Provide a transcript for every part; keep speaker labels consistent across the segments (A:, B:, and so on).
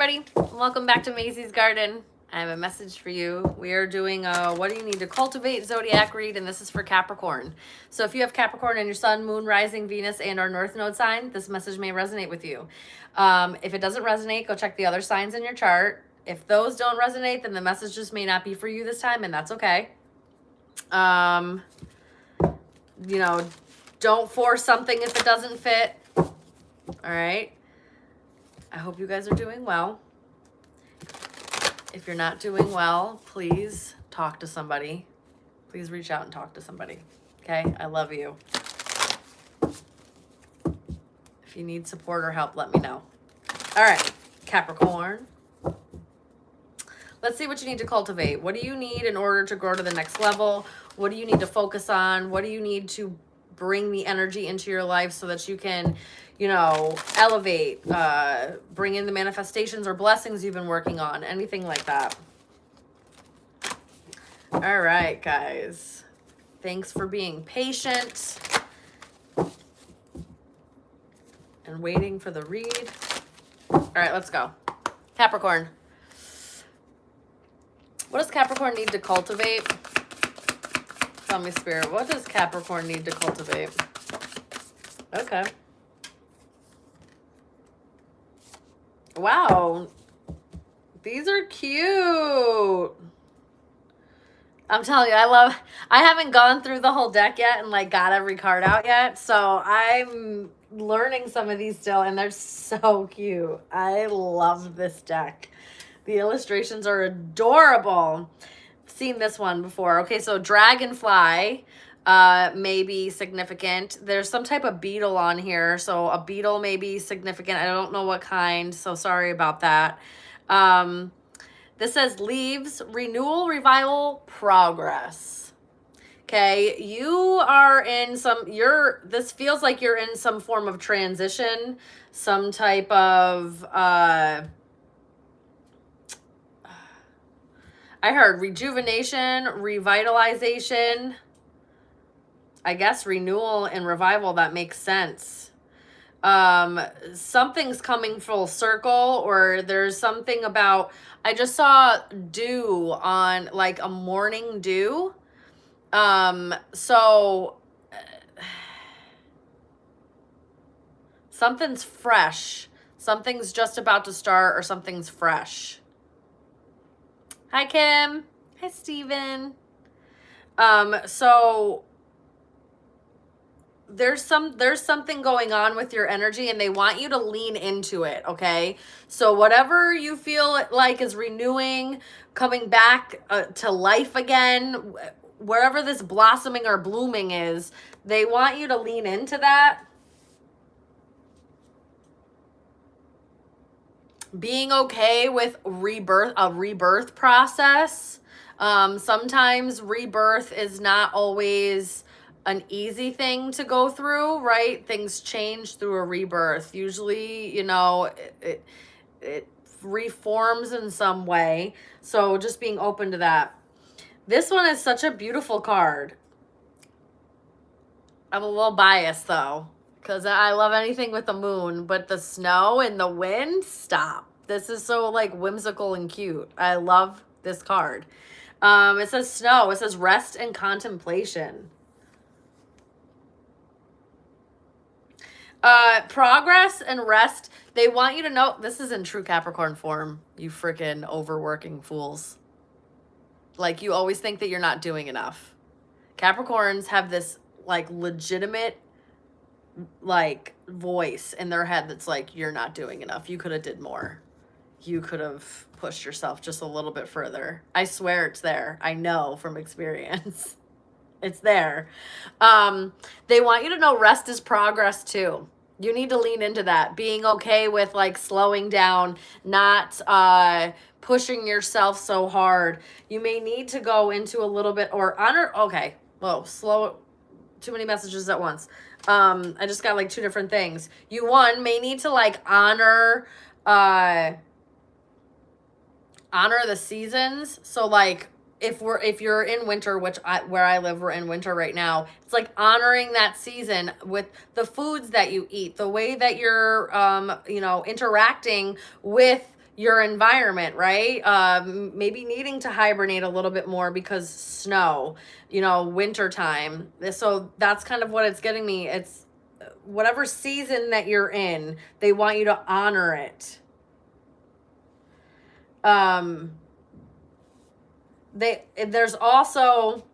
A: everybody. Welcome back to Maisie's Garden. I have a message for you. We are doing a what do you need to cultivate zodiac read, and this is for Capricorn. So if you have Capricorn in your sun, moon, rising, Venus, and or North Node sign, this message may resonate with you. If it doesn't resonate, go check the other signs in your chart. If those don't resonate, then the message just may not be for you this time, and that's okay. You know, don't force something if it doesn't fit. All right. I hope you guys are doing well. If you're not doing well, please talk to somebody. Please reach out and talk to somebody. Okay? I love you. If you need support or help, let me know. All right, Capricorn. Let's see what you need to cultivate. What do you need in order to grow to the next level? What do you need to focus on? What do you need to bring the energy into your life so that you can, you know, elevate, bring in the manifestations or blessings you've been working on, anything like that. All right, guys. Thanks for being patient and waiting for the read. All right, let's go. Capricorn. What does Capricorn need to cultivate? Tell me, Spirit, what does Capricorn need to cultivate? Okay. Wow. These are cute. I'm telling you, I haven't gone through the whole deck yet and like got every card out yet. So I'm learning some of these still and they're so cute. I love this deck. The illustrations are adorable. Seen this one before. Okay, so dragonfly may be significant. There's some type of beetle on here, so a beetle may be significant. I don't know what kind, so sorry about that. This says leaves, renewal, revival, progress. Okay, you are in some, this feels like you're in some form of transition, some type of, I heard rejuvenation, revitalization, I guess renewal and revival. That makes sense. Something's coming full circle, or there's something about, I just saw dew on like a morning dew. So something's fresh. Something's just about to start, or something's fresh. Hi, Kim. Hi, Steven. So there's something going on with your energy and they want you to lean into it, okay? So whatever you feel like is renewing, coming back to life again, wherever this blossoming or blooming is, they want you to lean into that. Being okay with a rebirth process. Sometimes rebirth is not always an easy thing to go through, right? Things change through a rebirth. Usually, you know, it reforms in some way. So just being open to that. This one is such a beautiful card. I'm a little biased though, because I love anything with the moon, but the snow and the wind, stop. This is so like whimsical and cute. I love this card. It says snow. It says rest and contemplation. Progress and rest. They want you to know, this is in true Capricorn form, you freaking overworking fools. Like you always think that you're not doing enough. Capricorns have this like legitimate like voice in their head that's like, you're not doing enough. You could have did more. You could have pushed yourself just a little bit further. I swear it's there. I know from experience. It's there. They want you to know rest is progress too. You need to lean into that. Being okay with like slowing down, not pushing yourself so hard. You may need to go into a little bit or honor. Okay. Whoa, slow. Too many messages at once. I just got like two different things. You may need to like honor the seasons. So like if you're in winter, which where I live, we're in winter right now. It's like honoring that season with the foods that you eat, the way that you're, interacting with your environment, right? Maybe needing to hibernate a little bit more because snow, winter time. So that's kind of what it's getting me. It's whatever season that you're in, they want you to honor it. There's also,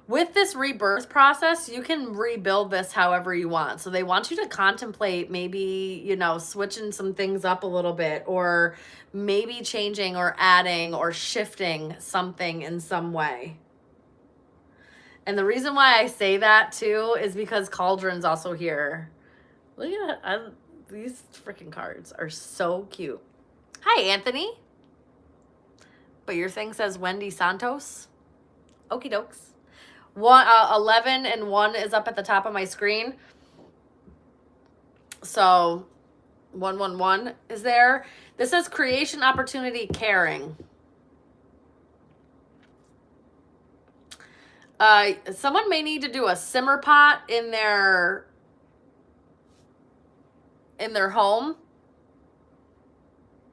A: with this rebirth process, you can rebuild this however you want. So they want you to contemplate maybe, switching some things up a little bit, or maybe changing or adding or shifting something in some way. And the reason why I say that too is because Cauldron's also here. Look at these freaking cards are so cute. Hi, Anthony. But your thing says Wendy Santos. Okie dokes. 11 and 1 is up at the top of my screen. So 111 is there. This says creation, opportunity, caring. Someone may need to do a simmer pot in their home.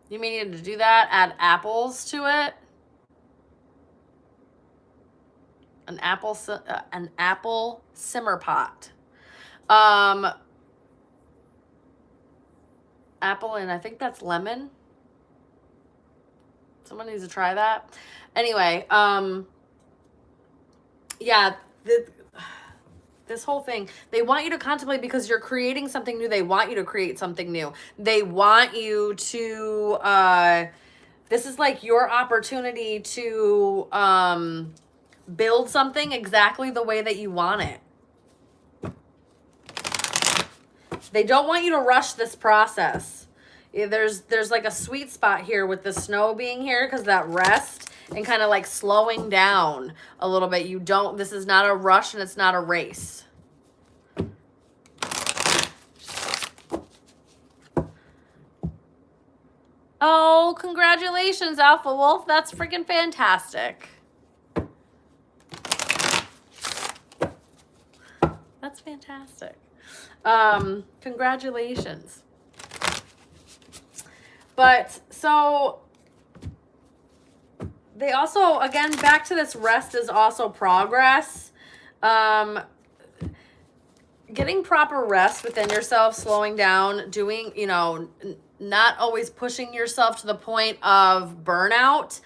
A: You may need to do that. Add apples to it. An apple simmer pot. Apple, and I think that's lemon. Someone needs to try that. Anyway, yeah, this whole thing, they want you to contemplate because you're creating something new. They want you to create something new. They want you to, this is like your opportunity to build something exactly the way that you want it. They don't want you to rush this process. There's like a sweet spot here with the snow being here because that rest and kind of like slowing down a little bit. This is not a rush and it's not a race. Oh, congratulations, Alpha Wolf. That's freaking fantastic. That's fantastic. Congratulations. But so they also, again, back to this rest is also progress. Getting proper rest within yourself, slowing down, doing, not always pushing yourself to the point of burnout,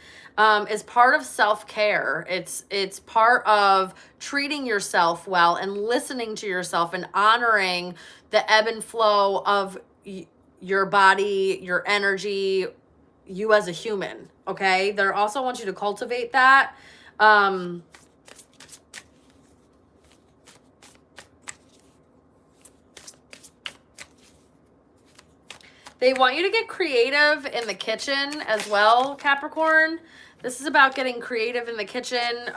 A: is part of self-care. It's part of treating yourself well and listening to yourself and honoring the ebb and flow of your body, your energy, you as a human. Okay. They also want you to cultivate that. They want you to get creative in the kitchen as well, Capricorn. This is about getting creative in the kitchen,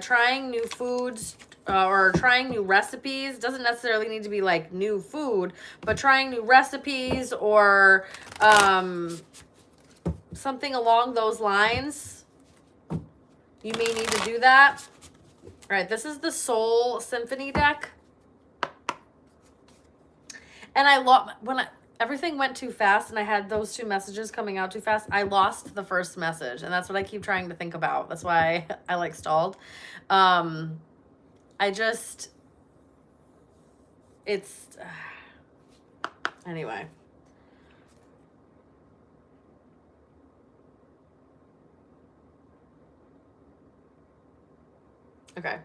A: trying new foods, or trying new recipes. Doesn't necessarily need to be like new food, but trying new recipes or something along those lines. You may need to do that. All right, this is the Soul Symphony deck. And I love when everything went too fast and I had those two messages coming out too fast, I lost the first message. And that's what I keep trying to think about. That's why I like stalled. Anyway. Okay.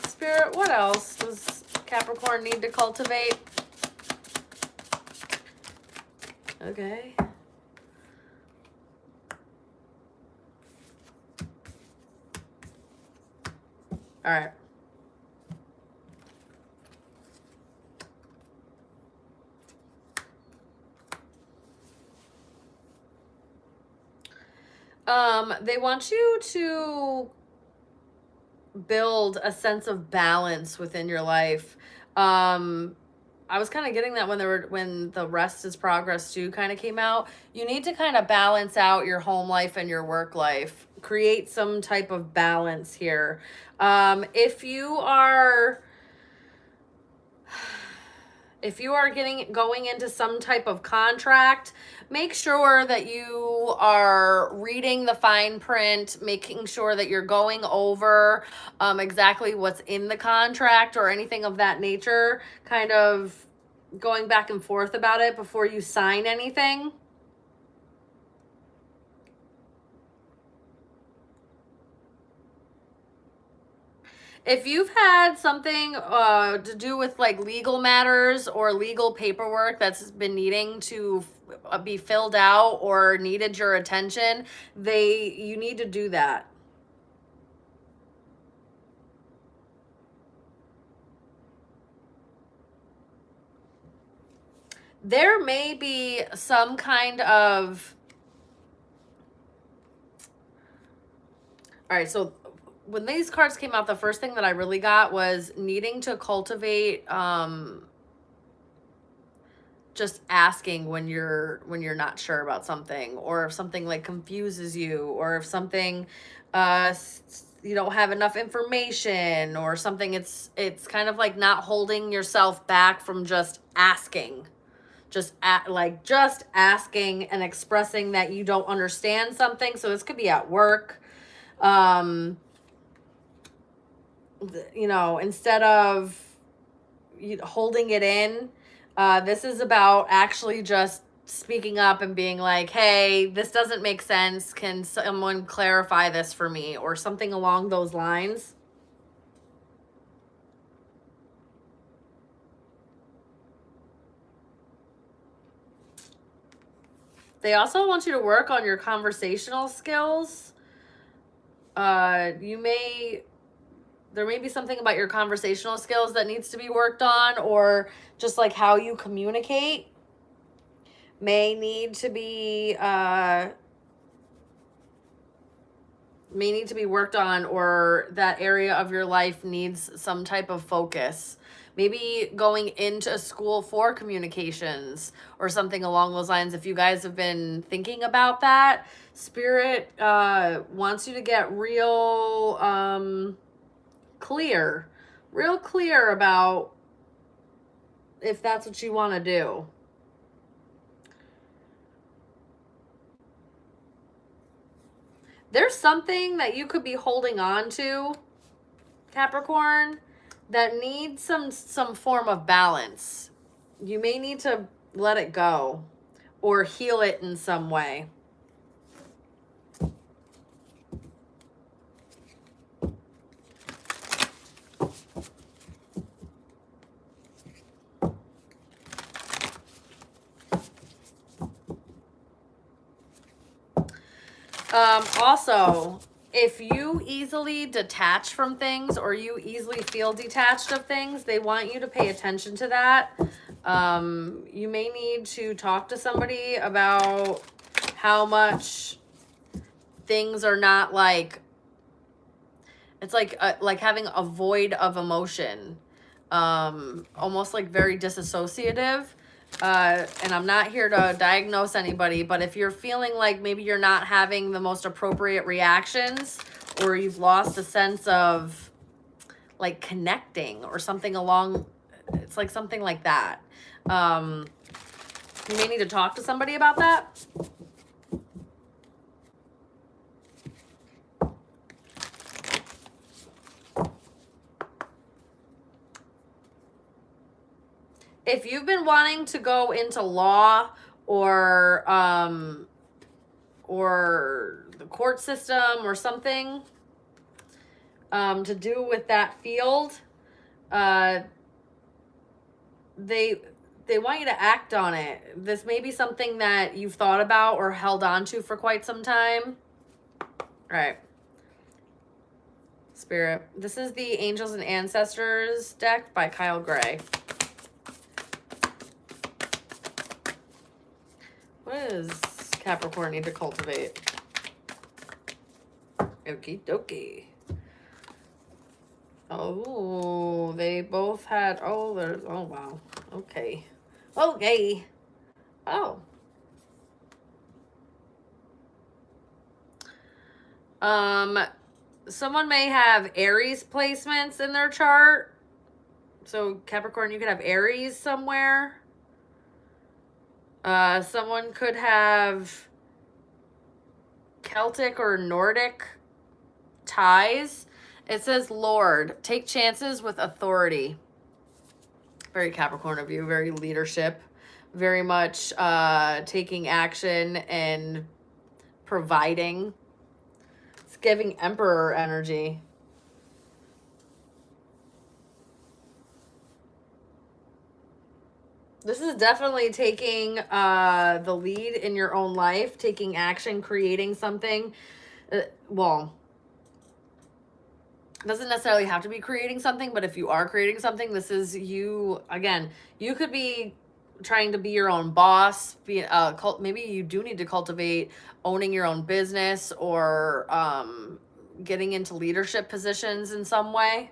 A: Spirit, what else does Capricorn need to cultivate? Okay. All right. They want you to build a sense of balance within your life. I was kind of getting that when the rest is progress too kind of came out. You need to kind of balance out your home life and your work life. Create some type of balance here. If you are If you are going into some type of contract, make sure that you are reading the fine print, making sure that you're going over exactly what's in the contract or anything of that nature, kind of going back and forth about it before you sign anything. If you've had something to do with like legal matters or legal paperwork that's been needing to be filled out or needed your attention, you need to do that. There may be some kind of... All right, so when these cards came out, the first thing that I really got was needing to cultivate just asking when you're not sure about something, or if something like confuses you, or if something you don't have enough information or something. It's kind of like not holding yourself back from just asking. Just asking and expressing that you don't understand something. So this could be at work. You know, instead of holding it in, this is about actually just speaking up and being like, hey, this doesn't make sense. Can someone clarify this for me? Or something along those lines. They also want you to work on your conversational skills. There may be something about your conversational skills that needs to be worked on, or just like how you communicate may need to be worked on, or that area of your life needs some type of focus. Maybe going into school for communications or something along those lines. If you guys have been thinking about that, Spirit wants you to get real clear about if that's what you want to do. There's something that you could be holding on to, Capricorn, that needs some form of balance. You may need to let it go or heal it in some way. Also, if you easily detach from things, or you easily feel detached of things, they want you to pay attention to that. You may need to talk to somebody about how much things are not like... It's like having a void of emotion, almost like very disassociative. And I'm not here to diagnose anybody, but if you're feeling like maybe you're not having the most appropriate reactions, or you've lost a sense of like connecting or something along, it's like something like that. You may need to talk to somebody about that. If you've been wanting to go into law or the court system or something to do with that field, they want you to act on it. This may be something that you've thought about or held on to for quite some time. All right. Spirit. This is the Angels and Ancestors deck by Kyle Gray. What does Capricorn need to cultivate? Okie dokie. Oh, they both had... Oh, there's... Oh, wow. Okay. Okay. Oh. Someone may have Aries placements in their chart. So Capricorn, you could have Aries somewhere. Someone could have Celtic or Nordic ties. It says, Lord, take chances with authority. Very Capricorn of you, very leadership, very much taking action and providing. It's giving Emperor energy. This is definitely taking the lead in your own life, taking action, creating something. Well, it doesn't necessarily have to be creating something, but if you are creating something, this is you. Again, you could be trying to be your own boss. Maybe you do need to cultivate owning your own business or getting into leadership positions in some way.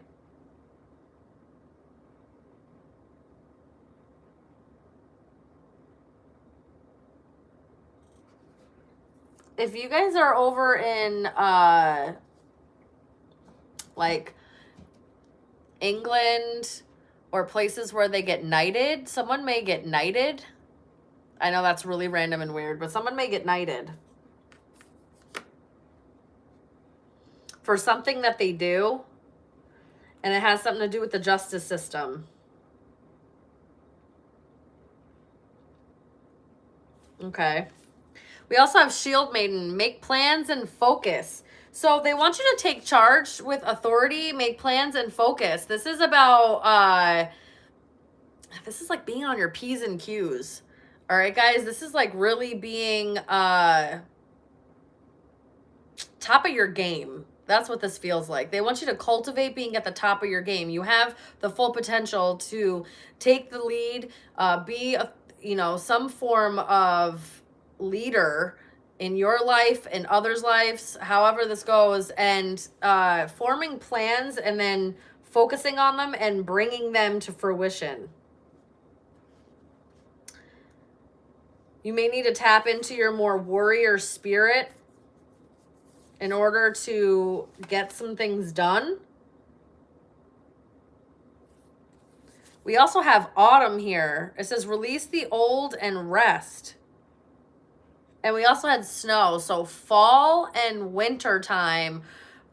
A: If you guys are over in like England or places where they get knighted, someone may get knighted. I know that's really random and weird, but someone may get knighted for something that they do, and it has something to do with the justice system. Okay. We also have Shield Maiden, make plans and focus. So they want you to take charge with authority, make plans and focus. This is about, this is like being on your P's and Q's. All right, guys, this is like really being top of your game. That's what this feels like. They want you to cultivate being at the top of your game. You have the full potential to take the lead, be some form of leader in your life and others' lives, however this goes, and forming plans and then focusing on them and bringing them to fruition. You may need to tap into your more warrior spirit in order to get some things done. We also have autumn here. It says release the old and rest. And we also had snow. So fall and winter time,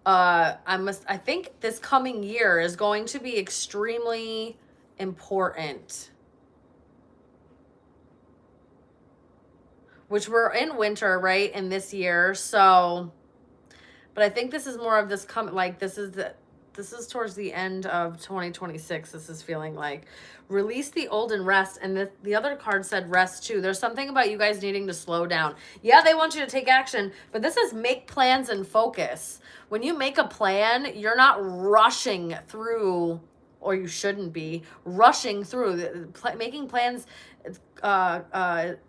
A: I think this coming year is going to be extremely important. Which we're in winter, right? In this year. So, but I think this is more of this this is towards the end of 2026. This is feeling like release the old and rest. And the other card said rest too. There's something about you guys needing to slow down. Yeah, they want you to take action, but this is make plans and focus. When you make a plan, you're not rushing through, or you shouldn't be rushing through. Making plans,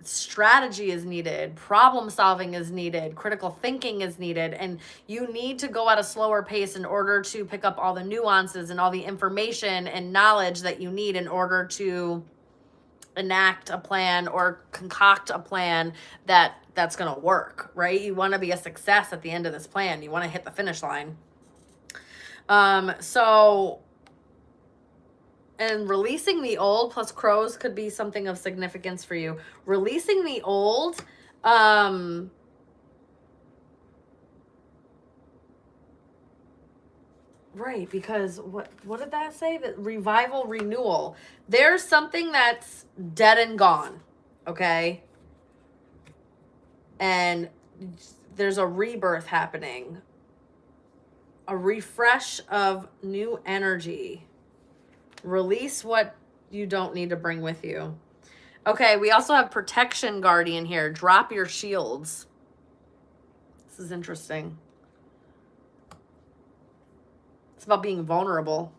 A: strategy is needed, problem solving is needed, critical thinking is needed, and you need to go at a slower pace in order to pick up all the nuances and all the information and knowledge that you need in order to enact a plan or concoct a plan that's going to work, right? You want to be a success at the end of this plan. You want to hit the finish line. And releasing the old plus crows could be something of significance for you. Releasing the old, right, because what did that say? That revival, renewal. There's something that's dead and gone, okay? And there's a rebirth happening. A refresh of new energy. Release what you don't need to bring with you. Okay, we also have protection guardian here. Drop your shields. This is interesting. It's about being vulnerable.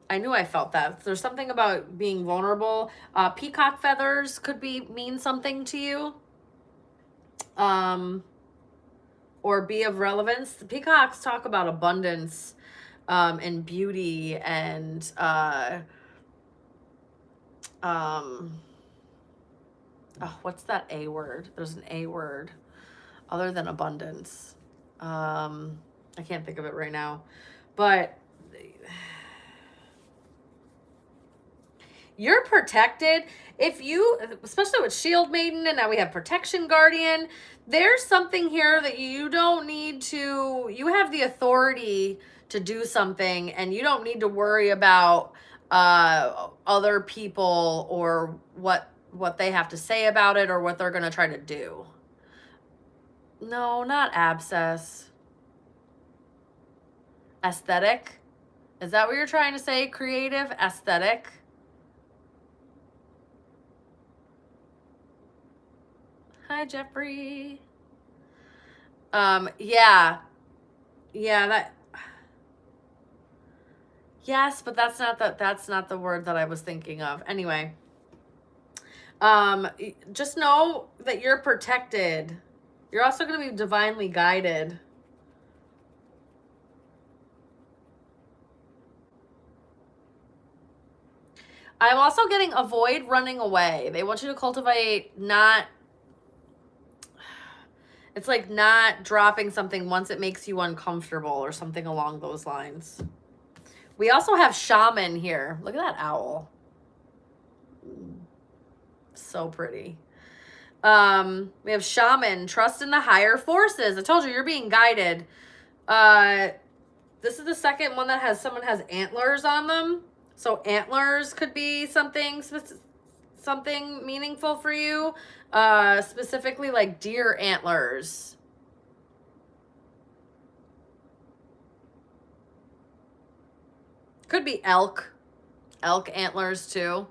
A: I knew I felt that. There's something about being vulnerable. Peacock feathers could mean something to you. Or be of relevance. The peacocks talk about abundance and beauty and what's that A word? There's an A word other than abundance. I can't think of it right now, but you're protected. If you, especially with Shield Maiden, and now we have Protection Guardian, there's something here that you don't need to, you have the authority to do something, and you don't need to worry about other people or what they have to say about it or what they're going to try to do. No, not abscess. Aesthetic. Is that what you're trying to say? Creative, aesthetic. Hi, Jeffrey. Yeah. Yeah, that. Yes, but that's not the word that I was thinking of. Anyway. Just know that you're protected. You're also going to be divinely guided. I'm also getting avoid running away. They want you to cultivate not, it's like not dropping something once it makes you uncomfortable or something along those lines. We also have shaman here. Look at that owl. So pretty. We have shaman, trust in the higher forces. I told you, you're being guided. This is the second one that has, someone has antlers on them. So antlers could be something meaningful for you. Specifically like deer antlers. Could be elk antlers too.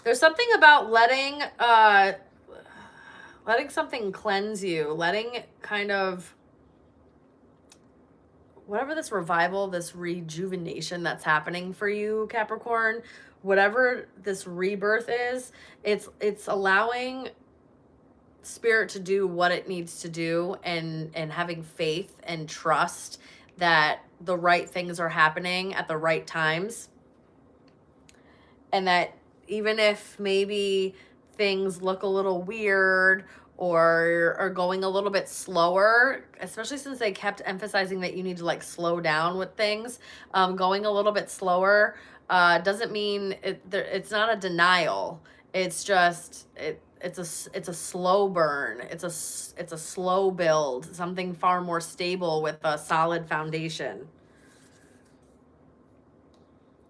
A: There's something about letting something cleanse you, letting kind of whatever this revival, this rejuvenation that's happening for you, Capricorn, whatever this rebirth is, it's allowing spirit to do what it needs to do, and having faith and trust that the right things are happening at the right times, and that even if maybe things look a little weird or are going a little bit slower, especially since they kept emphasizing that you need to like slow down with things, going a little bit slower doesn't mean it's not a denial. It's just it's a slow burn. It's a slow build, something far more stable with a solid foundation.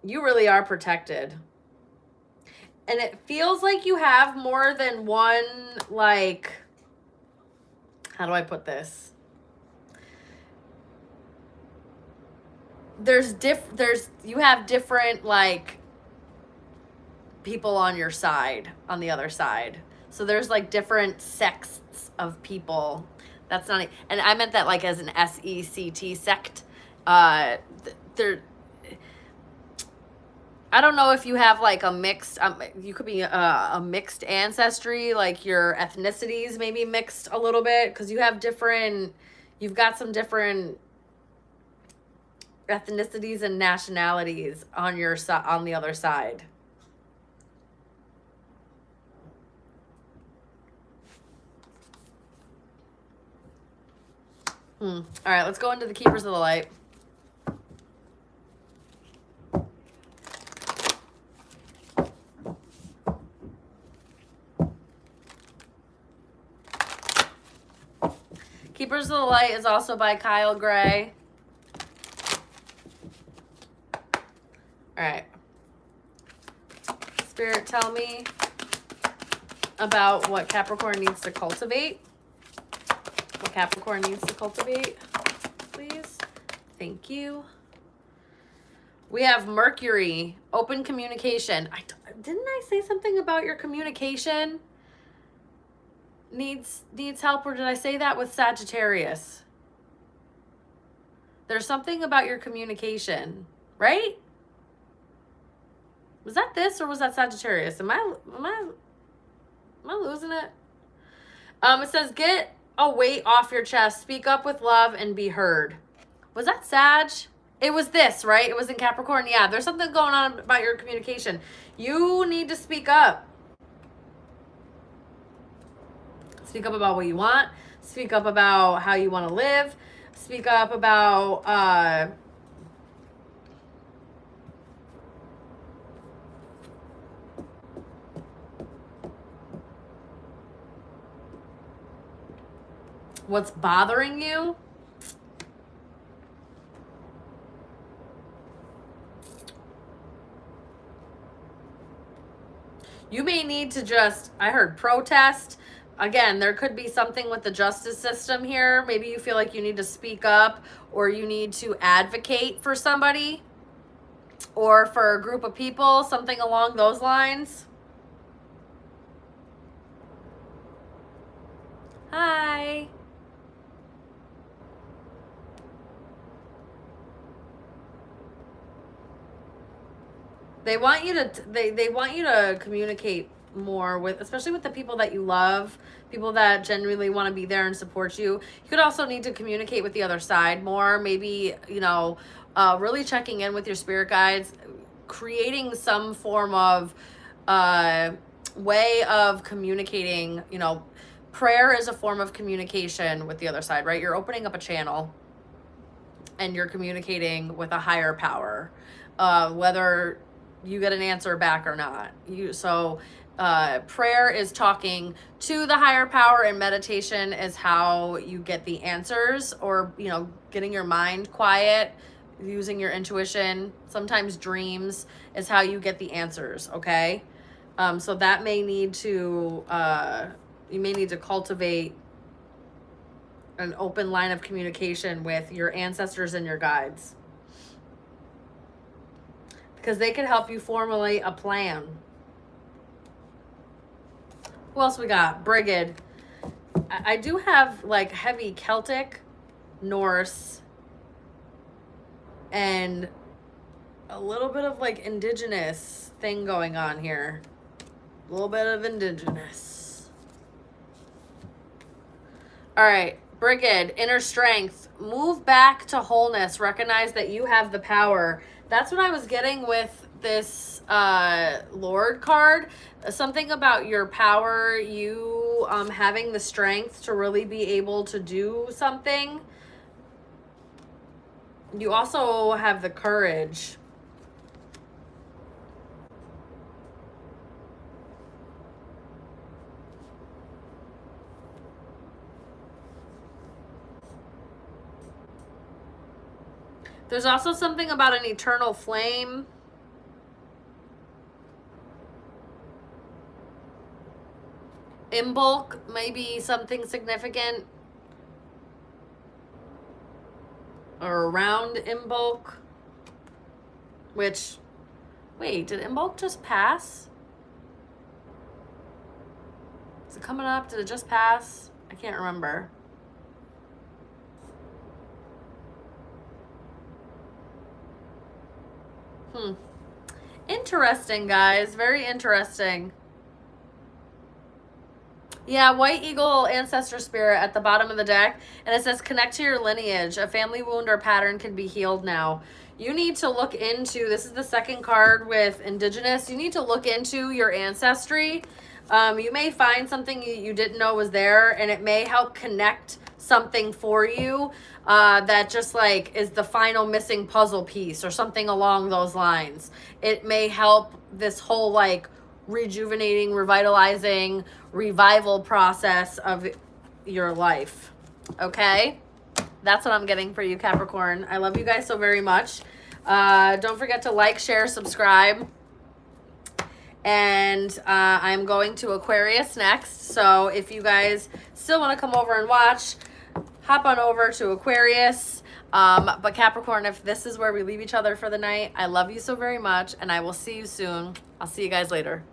A: You really are protected. And it feels like you have more than one, like, how do I put this? You have different, like, people on your side, on the other side. So there's like different sects of people. That's not, and I meant that like as an SECT sect. There, I don't know if you have like a mixed, you could be a mixed ancestry, like your ethnicities maybe mixed a little bit, because you have different, you've got some different ethnicities and nationalities on your on the other side. All right, let's go into the Keepers of the Light. Keepers of the Light is also by Kyle Gray. All right. Spirit, tell me about what Capricorn needs to cultivate. What Capricorn needs to cultivate, please. Thank you. We have Mercury, open communication. Didn't I say something about your communication needs help, or did I say that with Sagittarius? There's something about your communication, right? Was that this or was that Sagittarius? Am I losing it? It says get a weight off your chest, speak up with love, and be heard. Was that Sag? It was this, right? It was in Capricorn. Yeah, there's something going on about your communication. You need to speak up. Speak up about what you want. Speak up about how you want to live. Speak up about what's bothering you. You may need to just, I heard protest. Again, there could be something with the justice system here. Maybe you feel like you need to speak up, or you need to advocate for somebody or for a group of people, something along those lines. Hi. They want you to they want you to communicate more with, especially with the people that you love, people that genuinely want to be there and support you. You could also need to communicate with the other side more. Maybe, you know, really checking in with your spirit guides, creating some form of way of communicating. You know, prayer is a form of communication with the other side, right? You're opening up a channel and you're communicating with a higher power, whether you get an answer back or not. Prayer is talking to the higher power, and meditation is how you get the answers, or, you know, getting your mind quiet, using your intuition. Sometimes dreams is how you get the answers. Okay. So that may need to, you may need to cultivate an open line of communication with your ancestors and your guides, because they can help you formulate a plan. Who else we got? Brigid. I do have like heavy Celtic, Norse, and a little bit of like indigenous thing going on here. A little bit of indigenous. All right, Brigid, inner strength. Move back to wholeness. Recognize that you have the power. That's what I was getting with this Lord card. Something about your power, you having the strength to really be able to do something. You also have the courage. There's also something about an eternal flame. Imbolc, maybe something significant. Or around Imbolc. Which, wait, did Imbolc just pass? Is it coming up? Did it just pass? I can't remember. Interesting, guys. Very interesting. Yeah, White Eagle Ancestor Spirit at the bottom of the deck. And it says, connect to your lineage. A family wound or pattern can be healed now. You need to look into, this is the second card with Indigenous. You need to look into your ancestry. You may find something you didn't know was there, and it may help connect something for you that just like is the final missing puzzle piece or something along those lines. It may help this whole like rejuvenating, revitalizing, revival process of your life. Okay? That's what I'm getting for you, Capricorn. I love you guys so very much. Don't forget to like, share, subscribe. And I'm going to Aquarius next. So if you guys still want to come over and watch, hop on over to Aquarius. But Capricorn, if this is where we leave each other for the night, I love you so very much, and I will see you soon. I'll see you guys later.